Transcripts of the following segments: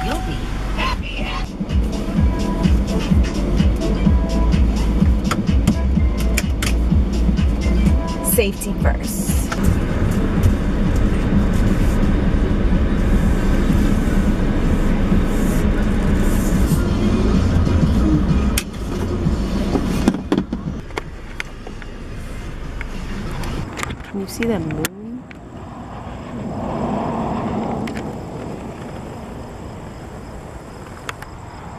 You'll be happy. Safety first. Can you see the moon?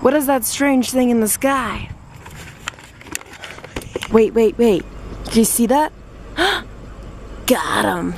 What is that strange thing in the sky? Wait. Can you see that? Got him.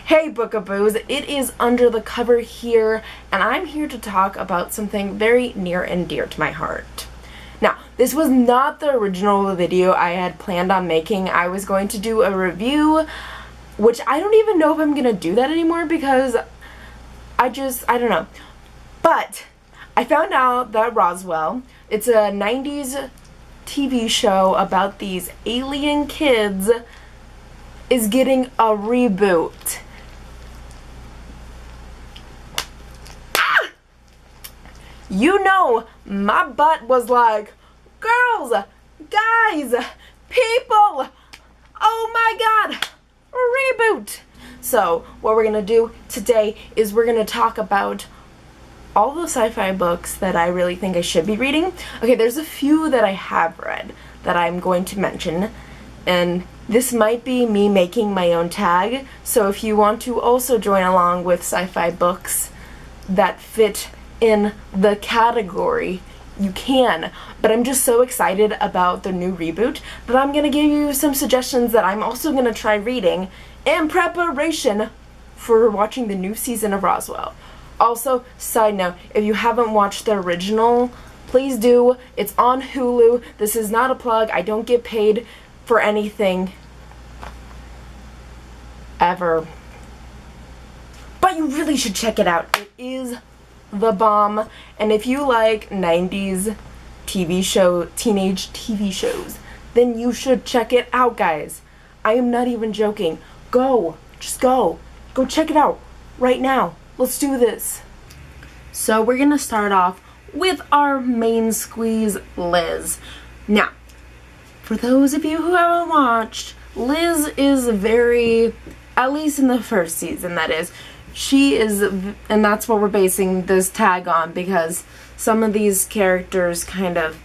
Hey Bookaboos, it is Under the Cover here, and I'm here to talk about something very near and dear to my heart. Now, this was not the original video I had planned on making. I was going to do a review, which I don't even know if I'm gonna do that anymore because I don't know. But I found out that Roswell, it's a 90s TV show about these alien kids, is getting a reboot. You know, my butt was like, girls, guys, people, oh my god, reboot. So what we're gonna do today is we're gonna talk about all the sci-fi books that I really think I should be reading. Okay, there's a few that I have read that I'm going to mention, and this might be me making my own tag, so if you want to also join along with sci-fi books that fit in the category, you can. But I'm just so excited about the new reboot that I'm gonna give you some suggestions that I'm also gonna try reading in preparation for watching the new season of Roswell. Also, side note, if you haven't watched the original, please do. It's on Hulu. This is not a plug. I don't get paid for anything ever. But you really should check it out. It is the bomb. And if you like 90s teenage TV shows, then you should check it out, guys. I am not even joking. Just go check it out right now. Let's do this. So we're gonna start off with our main squeeze, Liz. Now, for those of you who haven't watched, Liz is very, at least in the first season that is, she is, and that's what we're basing this tag on, because some of these characters kind of,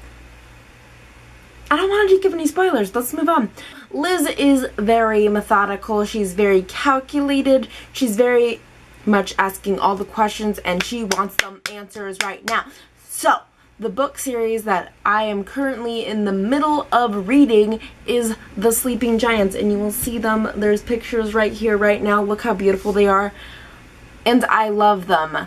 I don't want to give any spoilers, let's move on. Liz is very methodical, she's very calculated, she's very much asking all the questions, and she wants them answers right now. So, the book series that I am currently in the middle of reading is The Sleeping Giants, and you will see them, there's pictures right here right now, look how beautiful they are. And I love them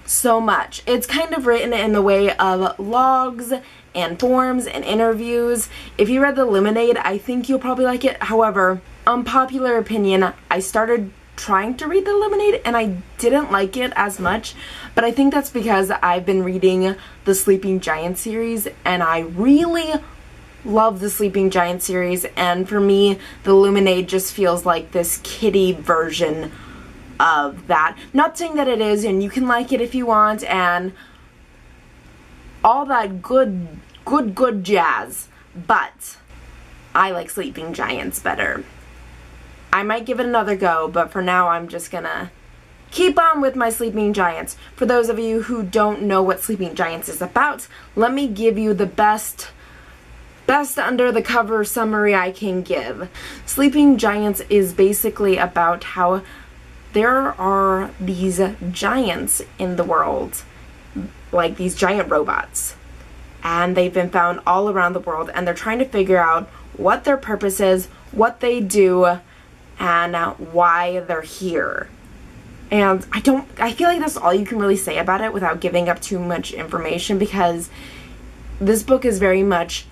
so much. It's kind of written in the way of logs and forms and interviews. If you read the Lemonade, I think you'll probably like it. However, unpopular opinion, I started trying to read the Lemonade and I didn't like it as much, but I think that's because I've been reading the Sleeping Giant series and I really love the Sleeping Giant series, and for me, the Lemonade just feels like this kiddie version of that. Not saying that it is, and you can like it if you want, and all that good jazz, but I like Sleeping Giants better. I might give it another go, but for now I'm just gonna keep on with my Sleeping Giants. For those of you who don't know what Sleeping Giants is about, let me give you the best under the cover summary I can give. Sleeping Giants is basically about how there are these giants in the world, like these giant robots, and they've been found all around the world, and they're trying to figure out what their purpose is, what they do, and why they're here. And I feel like that's all you can really say about it without giving up too much information, because this book is very much,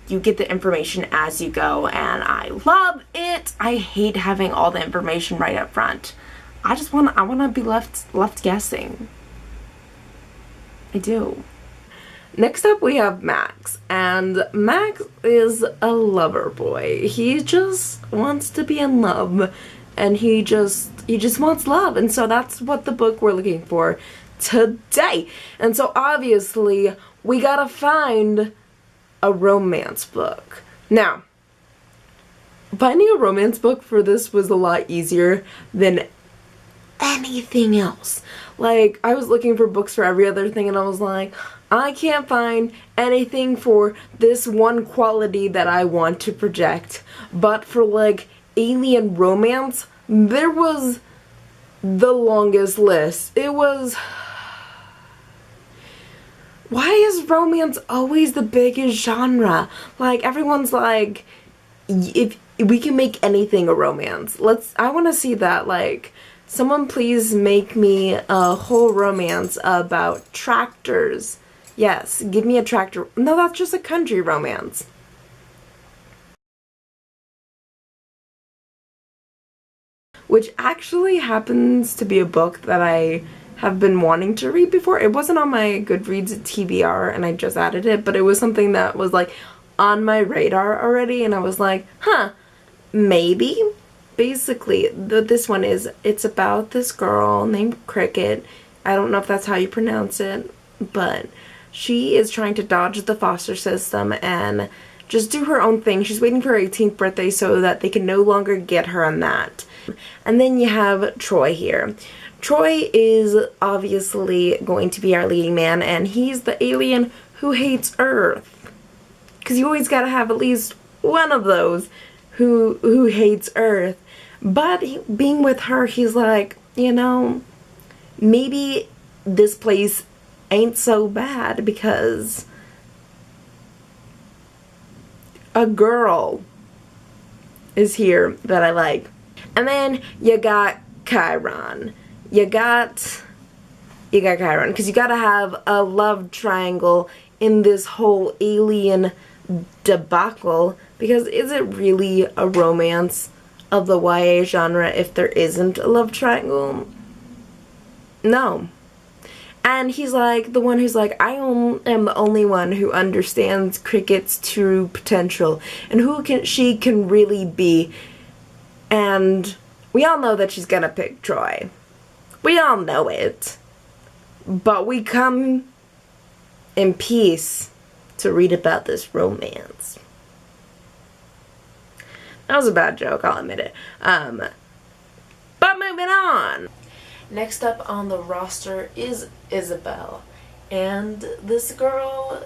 you get the information as you go, and I love it. I hate having all the information right up front. I want to be left guessing. I do. Next up we have Max, and Max is a lover boy. He just wants to be in love, and he just wants love, and so that's what the book we're looking for today. And so obviously we gotta find a romance book. Now, finding a romance book for this was a lot easier than anything else. Like, I was looking for books for every other thing, and I was like, I can't find anything for this one quality that I want to project. But for like alien romance, there was the longest list. It was, why is romance always the biggest genre? Like, everyone's like, if we can make anything a romance, I want to see that. Like, someone please make me a whole romance about tractors. Yes, give me a tractor. No, that's just a country romance. Which actually happens to be a book that I have been wanting to read before. It wasn't on my Goodreads TBR, and I just added it, but it was something that was like on my radar already, and I was like, huh, maybe. Basically, this one is, it's about this girl named Cricket. I don't know if that's how you pronounce it, but she is trying to dodge the foster system and just do her own thing. She's waiting for her 18th birthday so that they can no longer get her on that. And then you have Troy here. Troy is obviously going to be our leading man, and he's the alien who hates Earth. Because you always gotta have at least one of those who hates Earth. But being with her, he's like, you know, maybe this place ain't so bad because a girl is here that I like. And then you got Chiron. You got Chiron, because you gotta have a love triangle in this whole alien debacle, because is it really a romance of the YA genre if there isn't a love triangle? No. And he's like the one who's like, I am the only one who understands Cricket's true potential and who she can really be. And we all know that she's gonna pick Troy. We all know it. But we come in peace to read about this romance. That was a bad joke, I'll admit it. But moving on. Next up on the roster is Isabel. And this girl,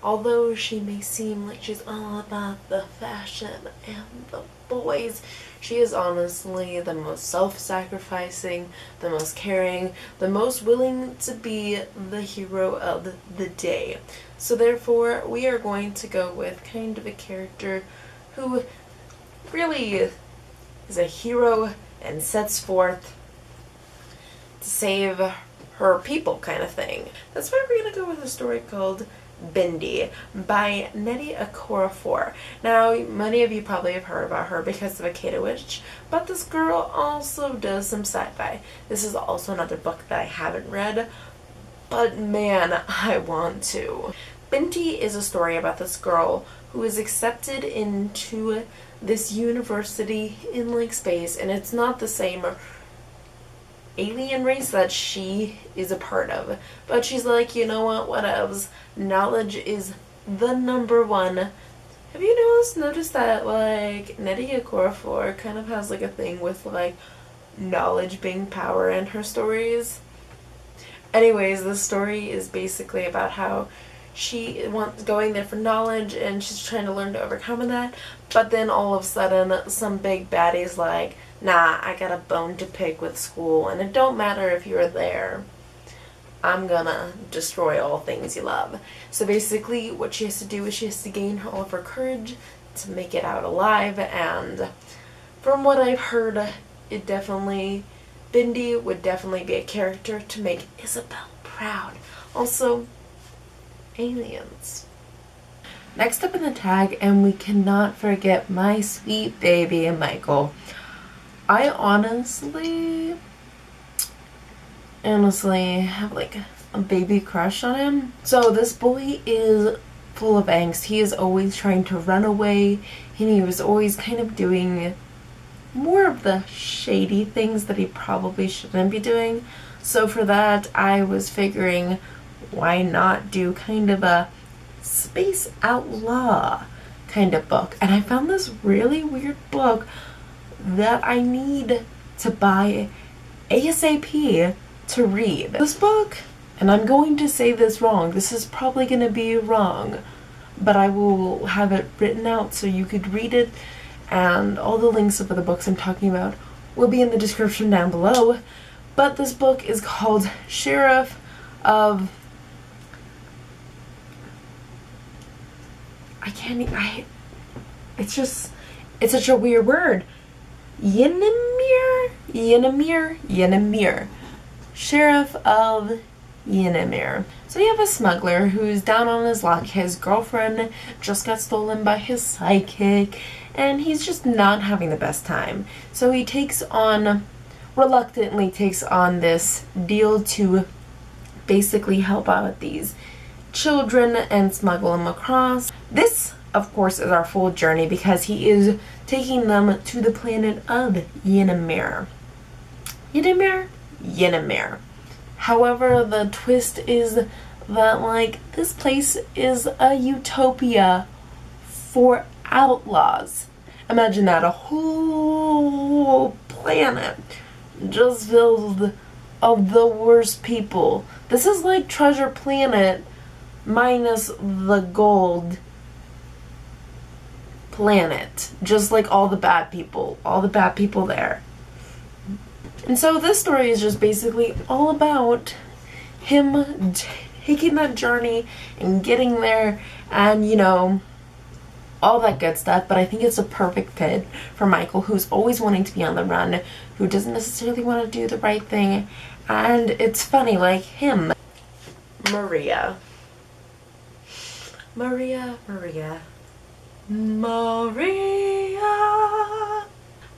although she may seem like she's all about the fashion and the boys, she is honestly the most self-sacrificing, the most caring, the most willing to be the hero of the day. So therefore, we are going to go with kind of a character who really is a hero and sets forth to save her people kind of thing. That's why we're going to go with a story called Bindi by Nnedi Okorafor. Now, many of you probably have heard about her because of Akeda Witch, but this girl also does some sci-fi. This is also another book that I haven't read, but man, I want to. Bindi is a story about this girl who is accepted into this university in like space, and it's not the same alien race that she is a part of, but she's like, you know what, whatevs, knowledge is the number one. Have you noticed that like Nnedi Okorafor kind of has like a thing with like knowledge being power in her stories? Anyways, the story is basically about how she wants going there for knowledge and she's trying to learn to overcome that, but then all of a sudden some big baddie's like, nah, I got a bone to pick with school and it don't matter if you're there. I'm gonna destroy all things you love. So basically what she has to do is she has to gain all of her courage to make it out alive, and from what I've heard, it definitely, Bindi would definitely be a character to make Isabel proud. Also, aliens. Next up in the tag, and we cannot forget my sweet baby Michael. I honestly have like a baby crush on him. So this boy is full of angst. He is always trying to run away, and he was always kind of doing more of the shady things that he probably shouldn't be doing. So for that, I was figuring, why not do kind of a space outlaw kind of book? And I found this really weird book that I need to buy ASAP to read. This book, and I'm going to say this wrong, this is probably going to be wrong, but I will have it written out so you could read it, and all the links of the books I'm talking about will be in the description down below. But this book is called Sheriff of... it's such a weird word. Yennemer. Sheriff of Yennemer. So you have a smuggler who's down on his luck. His girlfriend just got stolen by his sidekick, and he's just not having the best time. So he reluctantly takes on this deal to basically help out these children and smuggle them across. This, of course, is our full journey because he is taking them to the planet of Yennemer. Yennemer. However, the twist is that, like, this place is a utopia for outlaws. Imagine that, a whole planet just filled of the worst people. This is like Treasure Planet minus the gold planet. Just like all the bad people there. And so this story is just basically all about him taking that journey and getting there, and you know, all that good stuff. But I think it's a perfect fit for Michael, who's always wanting to be on the run, who doesn't necessarily want to do the right thing. And it's funny, like him.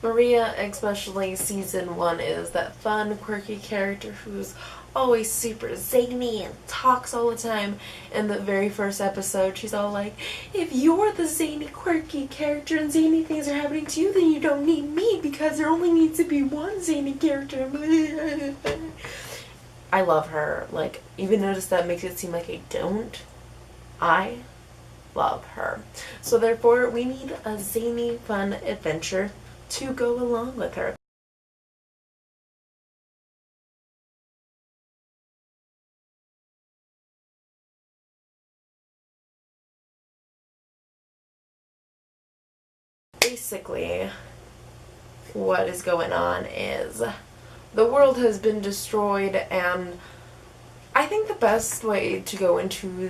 Maria, especially season 1, is that fun, quirky character who's always super zany and talks all the time. In the very first episode, she's all like, if you're the zany, quirky character and zany things are happening to you, then you don't need me because there only needs to be one zany character. I love her. Like, even notice that makes it seem like I don't. I love her. So therefore, we need a zany, fun adventure to go along with her. Basically, what is going on is the world has been destroyed, and I think the best way to go into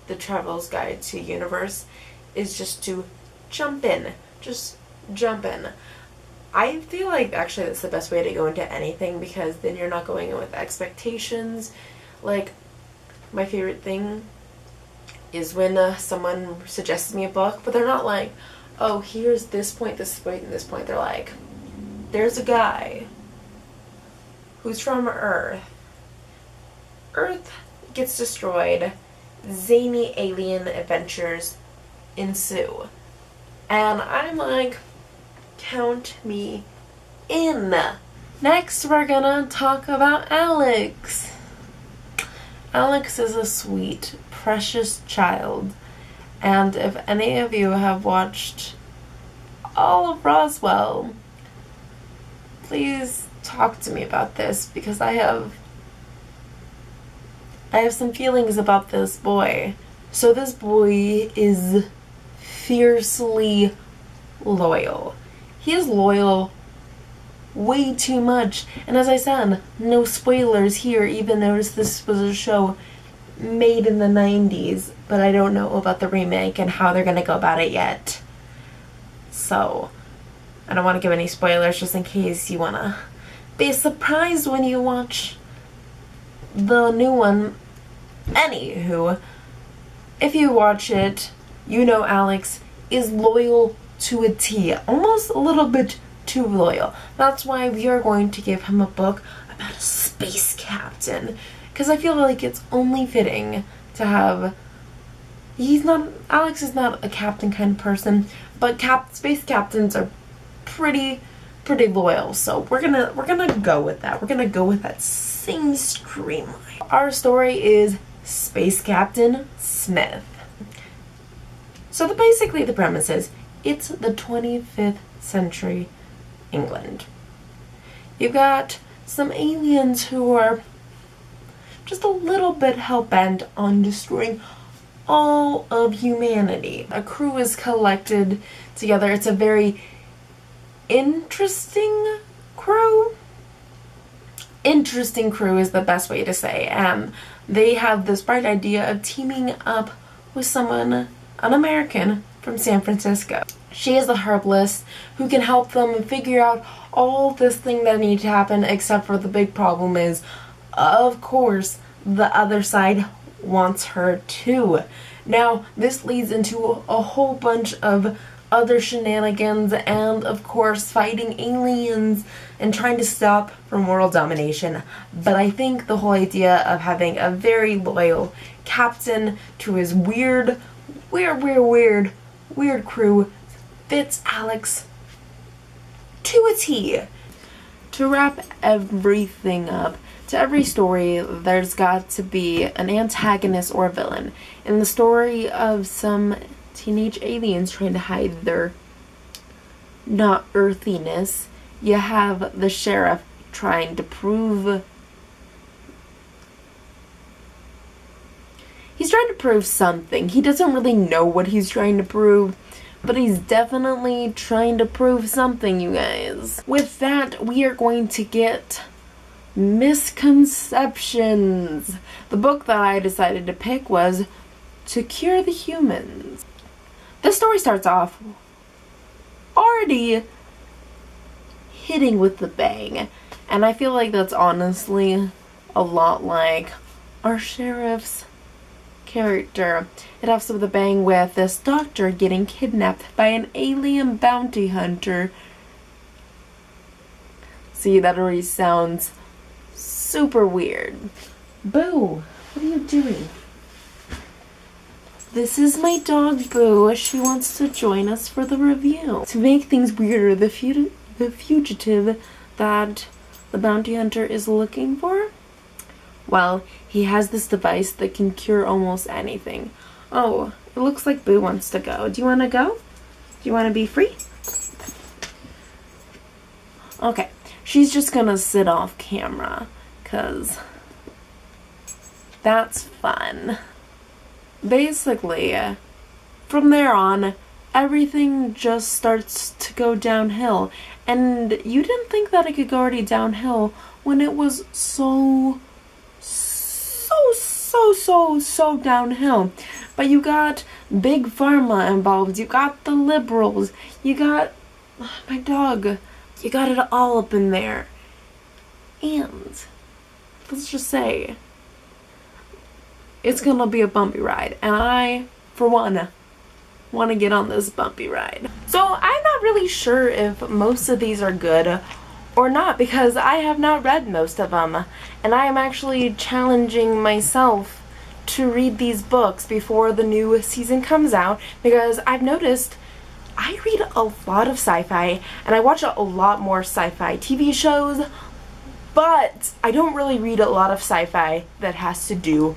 the Traveler's Guide to Universe is just to jump in. Just jump in. I feel like actually that's the best way to go into anything, because then you're not going in with expectations. Like, my favorite thing is when someone suggests me a book, but they're not like, oh, here's this point, and this point. They're like, there's a guy who's from Earth. Earth gets destroyed. Zany alien adventures ensue. And I'm like, count me in. Next, we're gonna talk about Alex. Alex is a sweet, precious child. And if any of you have watched all of Roswell, please talk to me about this, because I have some feelings about this boy. So this boy is fiercely loyal. He is loyal way too much. And as I said, no spoilers here, even though this was a show made in the 90s, but I don't know about the remake and how they're gonna go about it yet. So, I don't want to give any spoilers just in case you wanna be surprised when you watch the new one. Anywho, if you watch it, you know Alex is loyal to a T, almost a little bit too loyal. That's why we are going to give him a book about a space captain, because I feel like it's only fitting to have. Alex is not a captain kind of person, but space captains are pretty loyal. So we're gonna go with that. We're gonna go with that same streamline. Our story is Space Captain Smith. So basically the premise is, it's the 25th century England. You've got some aliens who are just a little bit hell-bent on destroying all of humanity. A crew is collected together. It's a very interesting crew. Interesting crew is the best way to say. They have this bright idea of teaming up with someone, an American from San Francisco. She is a herbalist who can help them figure out all this thing that needs to happen, except for the big problem is, of course, the other side wants her too. Now, this leads into a whole bunch of other shenanigans and, of course, fighting aliens and trying to stop from world domination. But I think the whole idea of having a very loyal captain to his weird crew fits Alex to a T. To wrap everything up, to every story, there's got to be an antagonist or a villain. In the story of some teenage aliens trying to hide their not earthiness, you have the sheriff trying to prove... He's trying to prove something. He doesn't really know what he's trying to prove, but he's definitely trying to prove something, you guys. With that, we are going to get Misconceptions. The book that I decided to pick was To Cure the Humans. This story starts off already hitting with the bang, and I feel like that's honestly a lot like our sheriff's character. It has with a bang with this doctor getting kidnapped by an alien bounty hunter. See, that already sounds super weird. Boo, what are you doing? This is my dog, Boo. She wants to join us for the review. To make things weirder, the fugitive that the bounty hunter is looking for, well, he has this device that can cure almost anything. Oh, it looks like Boo wants to go. Do you want to go? Do you want to be free? Okay, she's just gonna sit off camera, 'cause that's fun. Basically, from there on, everything just starts to go downhill. And you didn't think that it could go already downhill when it was so downhill. But you got Big Pharma involved, you got the liberals, you got my dog, you got it all up in there. And let's just say, it's gonna be a bumpy ride, and I, for one, want to get on this bumpy ride. So I'm not really sure if most of these are good or not, because I have not read most of them, and I am actually challenging myself to read these books before the new season comes out, because I've noticed I read a lot of sci-fi, and I watch a lot more sci-fi TV shows, but I don't really read a lot of sci-fi that has to do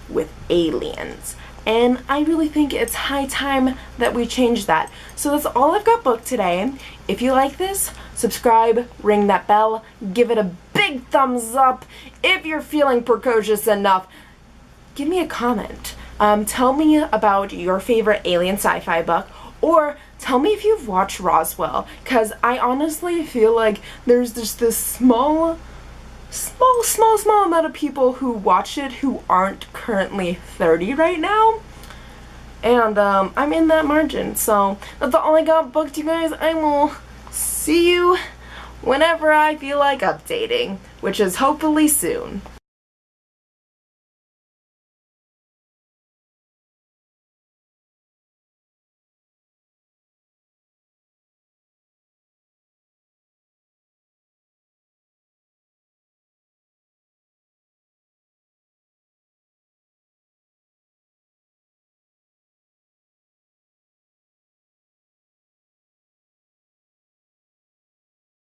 with aliens. And I really think it's high time that we change that. So that's all I've got booked today. If you like this, subscribe, ring that bell, give it a big thumbs up. If you're feeling precocious enough, give me a comment. Tell me about your favorite alien sci-fi book, Or tell me if you've watched Roswell, because I honestly feel like there's just this small amount of people who watch it who aren't currently 30 right now. And I'm in that margin. So that's all I got booked, you guys. I will see you whenever I feel like updating, which is hopefully soon.